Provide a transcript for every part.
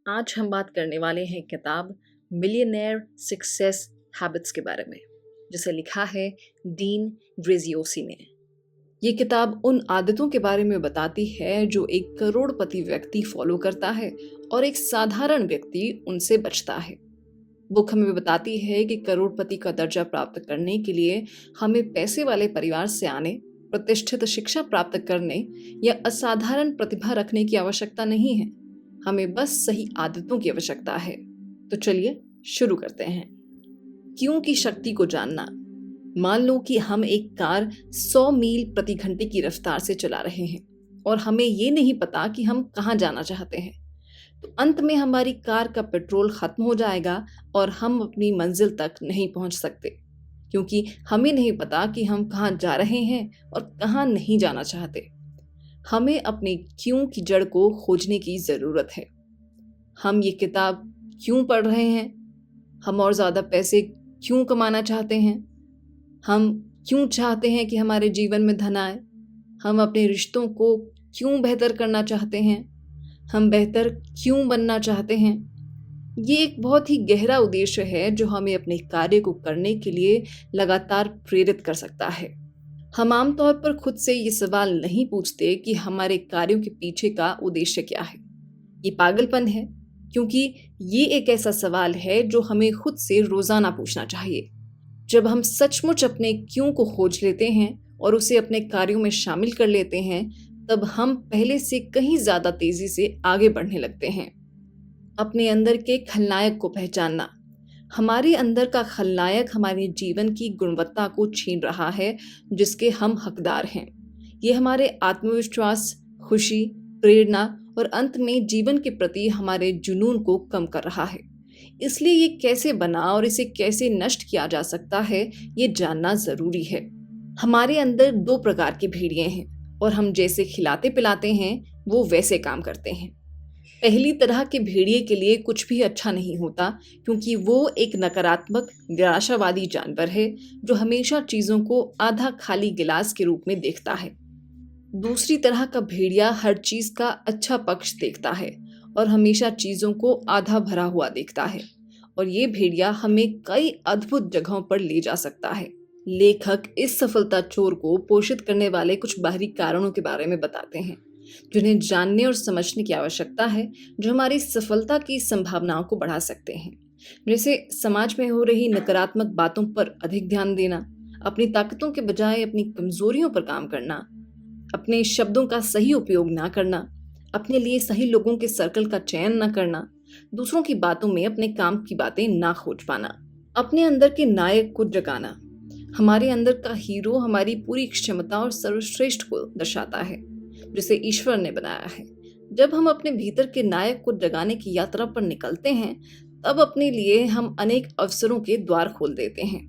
आज हम बात करने वाले हैं किताब मिलियनेयर सक्सेस हैबिट्स के बारे में, जिसे लिखा है डीन ग्रेजियोसी ने। ये किताब उन आदतों के बारे में बताती है जो एक करोड़पति व्यक्ति फॉलो करता है और एक साधारण व्यक्ति उनसे बचता है। बुक हमें बताती है कि करोड़पति का दर्जा प्राप्त करने के लिए हमें पैसे वाले परिवार से आने, प्रतिष्ठित शिक्षा प्राप्त करने या असाधारण प्रतिभा रखने की आवश्यकता नहीं है। हमें बस सही आदतों की आवश्यकता है। तो चलिए शुरू करते हैं। क्यों की शक्ति को जानना। मान लो कि हम एक कार 100 मील प्रति घंटे की रफ्तार से चला रहे हैं और हमें ये नहीं पता कि हम कहाँ जाना चाहते हैं। तो अंत में हमारी कार का पेट्रोल खत्म हो जाएगा और हम अपनी मंजिल तक नहीं पहुंच सकते, क्योंकि हमें नहीं पता कि हम कहाँ जा रहे हैं और कहाँ नहीं जाना चाहते। हमें अपने क्यों की जड़ को खोजने की ज़रूरत है। हम ये किताब क्यों पढ़ रहे हैं? हम और ज़्यादा पैसे क्यों कमाना चाहते हैं? हम क्यों चाहते हैं कि हमारे जीवन में धन आए? हम अपने रिश्तों को क्यों बेहतर करना चाहते हैं? हम बेहतर क्यों बनना चाहते हैं? ये एक बहुत ही गहरा उद्देश्य है जो हमें अपने कार्य को करने के लिए लगातार प्रेरित कर सकता है। हम आमतौर पर खुद से ये सवाल नहीं पूछते कि हमारे कार्यों के पीछे का उद्देश्य क्या है। ये पागलपन है, क्योंकि ये एक ऐसा सवाल है जो हमें खुद से रोजाना पूछना चाहिए। जब हम सचमुच अपने क्यों को खोज लेते हैं और उसे अपने कार्यों में शामिल कर लेते हैं, तब हम पहले से कहीं ज्यादा तेजी से आगे बढ़ने लगते हैं। अपने अंदर के खलनायक को पहचानना। हमारे अंदर का खलनायक हमारे जीवन की गुणवत्ता को छीन रहा है जिसके हम हकदार हैं। ये हमारे आत्मविश्वास, खुशी, प्रेरणा और अंत में जीवन के प्रति हमारे जुनून को कम कर रहा है। इसलिए ये कैसे बना और इसे कैसे नष्ट किया जा सकता है, ये जानना जरूरी है। हमारे अंदर 2 प्रकार के भेड़िए हैं और हम जैसे खिलाते पिलाते हैं वो वैसे काम करते हैं। पहली तरह के भेड़िए के लिए कुछ भी अच्छा नहीं होता, क्योंकि वो एक नकारात्मक, निराशावादी जानवर है जो हमेशा चीजों को आधा खाली गिलास के रूप में देखता है। दूसरी तरह का भेड़िया हर चीज का अच्छा पक्ष देखता है और हमेशा चीजों को आधा भरा हुआ देखता है, और ये भेड़िया हमें कई अद्भुत जगहों पर ले जा सकता है। लेखक इस सफलता चोर को पोषित करने वाले कुछ बाहरी कारणों के बारे में बताते हैं जिन्हें जानने और समझने की आवश्यकता है, जो हमारी सफलता की संभावनाओं को बढ़ा सकते हैं। जैसे समाज में हो रही नकारात्मक बातों पर अधिक ध्यान देना, अपनी ताकतों के बजाय अपनी कमजोरियों पर काम करना, अपने शब्दों का सही उपयोग ना करना, अपने लिए सही लोगों के सर्कल का चयन न करना, दूसरों की बातों में अपने काम की बातें ना खोज पाना, अपने अंदर के नायक को जगाना। हमारे अंदर का हीरो हमारी पूरी क्षमता और सर्वश्रेष्ठ को दर्शाता है जिसे ईश्वर ने बनाया है। जब हम अपने भीतर के नायक को जगाने की यात्रा पर निकलते हैं, तब अपने लिए हम अनेक अवसरों के द्वार खोल देते हैं।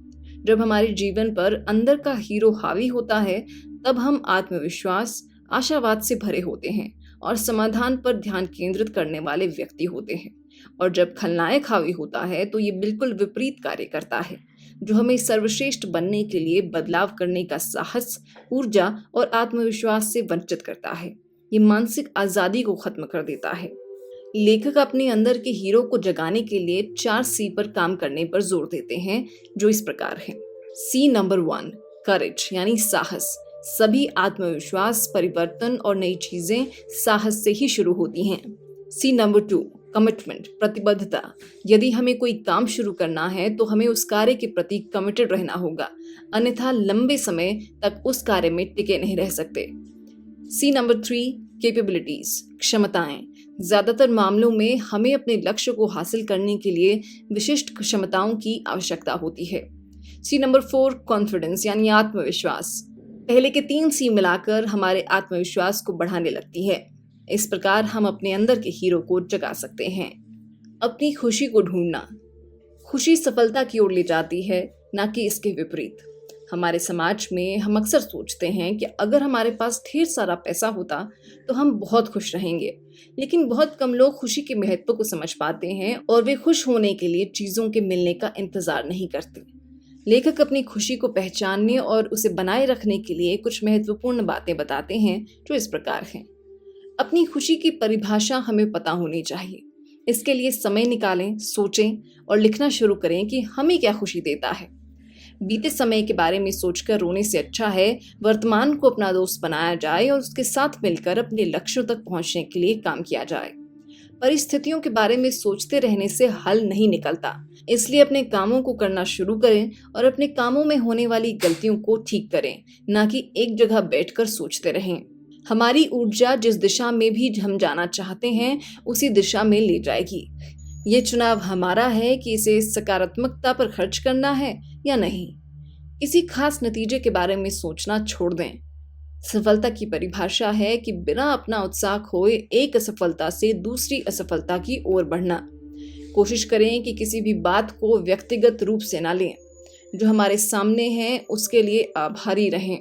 जब हमारे जीवन पर अंदर का हीरो हावी होता है, तब हम आत्मविश्वास, आशावाद से भरे होते हैं और समाधान पर ध्यान केंद्रित करने वाले व्यक्ति होते हैं। और जब खलनायक हावी होता है तो ये बिल्कुल विपरीत कार्य करता है, जो हमें सर्वश्रेष्ठ बनने के लिए बदलाव करने का साहस, ऊर्जा और आत्मविश्वास से वंचित करता है। ये मानसिक आजादी को खत्म कर देता है। लेखक अपने अंदर के हीरो को जगाने के लिए 4 सी पर काम करने पर जोर देते हैं, जो इस प्रकार हैं। सी नंबर 1, करेज यानी साहस। सभी आत्मविश्वास, परिवर्तन और नई चीजें साहस से ही शुरू होती हैं। सी नंबर 2, कमिटमेंट, प्रतिबद्धता। यदि हमें कोई काम शुरू करना है तो हमें उस कार्य के प्रति कमिटेड रहना होगा, अन्यथा लंबे समय तक उस कार्य में टिके नहीं रह सकते। सी नंबर 3, कैपेबिलिटीज, क्षमताएं। ज्यादातर मामलों में हमें अपने लक्ष्य को हासिल करने के लिए विशिष्ट क्षमताओं की आवश्यकता होती है। सी नंबर 4, कॉन्फिडेंस यानी आत्मविश्वास। पहले के 3 सी मिलाकर हमारे आत्मविश्वास को बढ़ाने लगती है। इस प्रकार हम अपने अंदर के हीरो को जगा सकते हैं। अपनी खुशी को ढूंढना। खुशी सफलता की ओर ले जाती है, ना कि इसके विपरीत। हमारे समाज में हम अक्सर सोचते हैं कि अगर हमारे पास ढेर सारा पैसा होता तो हम बहुत खुश रहेंगे, लेकिन बहुत कम लोग खुशी के महत्व को समझ पाते हैं और वे खुश होने के लिए चीजों के मिलने का इंतजार नहीं करते। लेखक अपनी खुशी को पहचानने और उसे बनाए रखने के लिए कुछ महत्वपूर्ण बातें बताते हैं, जो इस प्रकार हैं। अपनी खुशी की परिभाषा हमें पता होनी चाहिए। इसके लिए समय निकालें, सोचें और लिखना शुरू करें कि हमें क्या खुशी देता है। बीते समय के बारे में सोचकर रोने से अच्छा है वर्तमान को अपना दोस्त बनाया जाए और उसके साथ मिलकर अपने लक्ष्यों तक पहुंचने के लिए काम किया जाए। परिस्थितियों के बारे में सोचते रहने से हल नहीं निकलता, इसलिए अपने कामों को करना शुरू करें और अपने कामों में होने वाली गलतियों को ठीक करें, ना कि एक जगह बैठकर सोचते रहें। हमारी ऊर्जा जिस दिशा में भी हम जाना चाहते हैं उसी दिशा में ले जाएगी। ये चुनाव हमारा है कि इसे सकारात्मकता पर खर्च करना है या नहीं। किसी खास नतीजे के बारे में सोचना छोड़ दें। सफलता की परिभाषा है कि बिना अपना उत्साह खोए एक असफलता से दूसरी असफलता की ओर बढ़ना। कोशिश करें कि किसी भी बात को व्यक्तिगत रूप से ना लें। जो हमारे सामने है उसके लिए आभारी रहें।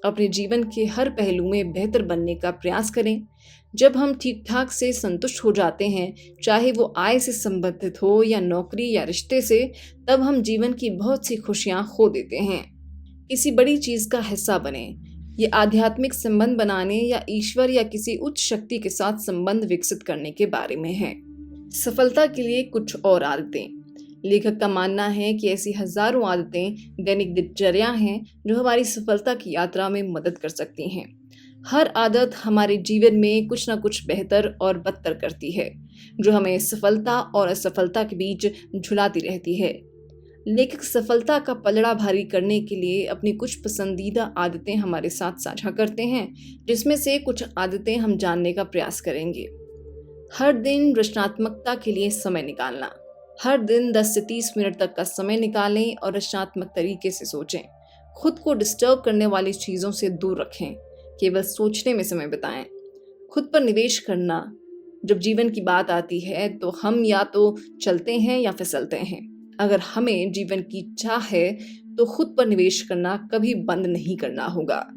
अपने जीवन के हर पहलू में बेहतर बनने का प्रयास करें। जब हम ठीक ठाक से संतुष्ट हो जाते हैं, चाहे वो आय से संबंधित हो या नौकरी या रिश्ते से, तब हम जीवन की बहुत सी खुशियां खो देते हैं। किसी बड़ी चीज का हिस्सा बने। ये आध्यात्मिक संबंध बनाने या ईश्वर या किसी उच्च शक्ति के साथ संबंध विकसित करने के बारे में है। सफलता के लिए कुछ और आदतें। लेखक का मानना है कि ऐसी हजारों आदतें दैनिक दिनचर्या हैं जो हमारी सफलता की यात्रा में मदद कर सकती हैं। हर आदत हमारे जीवन में कुछ ना कुछ बेहतर और बदतर करती है, जो हमें सफलता और असफलता के बीच झुलाती रहती है। लेखक सफलता का पलड़ा भारी करने के लिए अपनी कुछ पसंदीदा आदतें हमारे साथ साझा करते हैं, जिसमें से कुछ आदतें हम जानने का प्रयास करेंगे। हर दिन रचनात्मकता के लिए समय निकालना। हर दिन 10 से 30 मिनट तक का समय निकालें और रचनात्मक तरीके से सोचें। खुद को डिस्टर्ब करने वाली चीज़ों से दूर रखें। केवल सोचने में समय बिताएं। खुद पर निवेश करना। जब जीवन की बात आती है तो हम या तो चलते हैं या फिसलते हैं। अगर हमें जीवन की चाह है तो खुद पर निवेश करना कभी बंद नहीं करना होगा।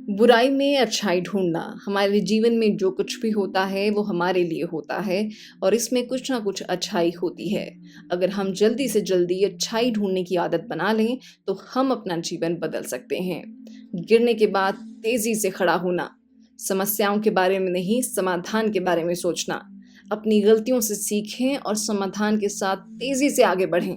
बुराई में अच्छाई ढूंढना। हमारे जीवन में जो कुछ भी होता है वो हमारे लिए होता है और इसमें कुछ ना कुछ अच्छाई होती है। अगर हम जल्दी से जल्दी अच्छाई ढूंढने की आदत बना लें तो हम अपना जीवन बदल सकते हैं। गिरने के बाद तेजी से खड़ा होना। समस्याओं के बारे में नहीं, समाधान के बारे में सोचना। अपनी गलतियों से सीखें और समाधान के साथ तेजी से आगे बढ़ें।